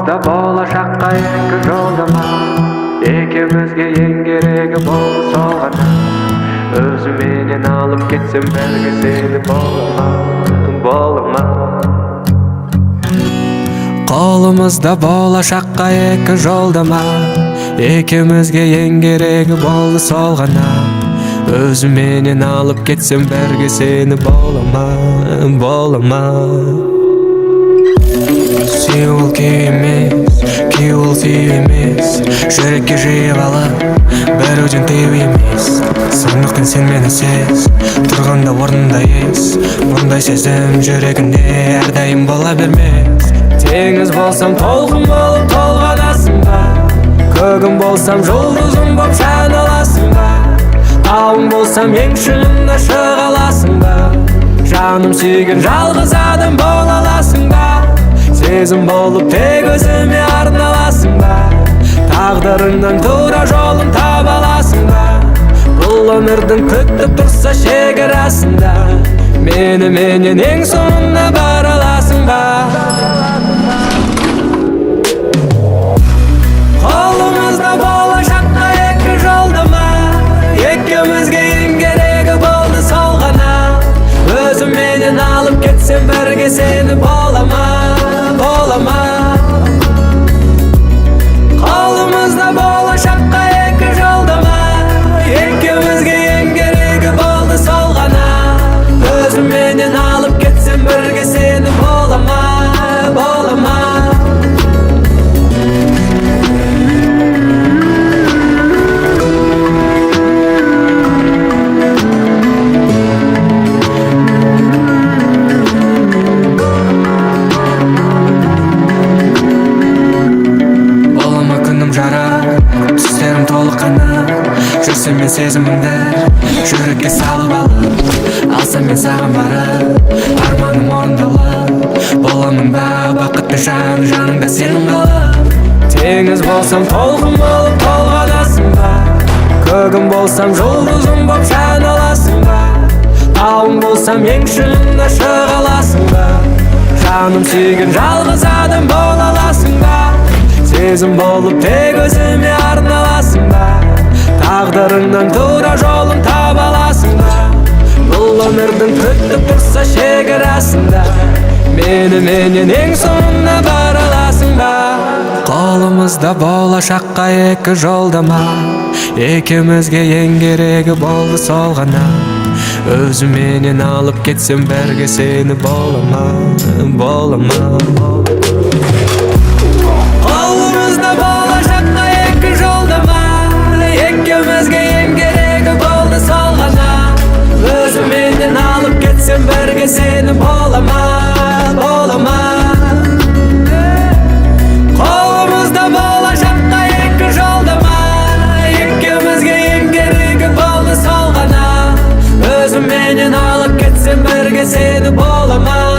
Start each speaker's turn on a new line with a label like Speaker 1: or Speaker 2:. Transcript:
Speaker 1: Қолымызда болашаққа екі жолдама, екеумізге ең керегі болды сол ғана. Өзіменен алып кетсем бәрге сені бола ма? Қолымызда болашаққа екі жолдама, екеумізге ең керегі болды сол ғана. Өзіменен алып кетсем бәрге сені бола ма? Сүйу ол күй емес, күй ол сүйу емес. Жүрекке жиып алып, бәруден тыю емес. Сондықтан сен мені сез, тұрғанда орнында ес. Мұндай сезім жүрегінде әрдайым бола бермес. Теңіз болсам толқын болып толғанасың ба? Көгім болсам жұлдызым боп жан аласың ба? Тауым болсам ең шыңында шыға аласың ба? Жаным сүйген жалғыз адам бола аласың ба? Сезім болып тек өзіме арналасың ба? Тағдырыңнан тура жолын таба аласың ба? Бұл өмірдің күтіп тұрса шекарасында, меніменен ең соңына бара аласың ба? Қолымызда болашаққа екі жолдама, екеумізге ең керегі болды сол ғана. Өзіменен алып кетсем бірге сені бола ма? Қолымызда болашаққа екі жолдама, екеумізге ең керегі болды сол ғана. Өзіменен алып кетсем бірге сені бола ма? Түстерім толық қана, жүрсем мен сезімімді жүрекке салып алып, алсам мен саған барып, арманым орындалып, боламын ба бақытты жан, жаныңда сенің қалып. Теңіз болсам толқын болып толғанасың ба? Көгім болсам жұлдызым боп жан аласың ба? Тауым болсам ең шыңында шыға аласың ба? Жаным сүйген жалғыз адам бола аласың ба? Сезім болып тек өзіме арналасың ба? Тағдырыңнан тура жолын таба аласың ба? Бұл өмірдің күтіп тұрса шекарасында, меніменен ең соңына бара аласың ба? Қолымызда болашаққа екі жолдама, екеумізге ең керегі болды сол ғана. Өзіменен алып кетсем бәрге сені бола ма? Қолымызда болашаққа екі жолдама, екеумізге ең керегі болды сол ғана. Өзіменен алып кетсем бірге сені бола ма? Қолымызда болашаққа екі жолдама, екеумізге ең керегі болды сол ғана. Өзіменен алып кетсем бірге сені бола ма?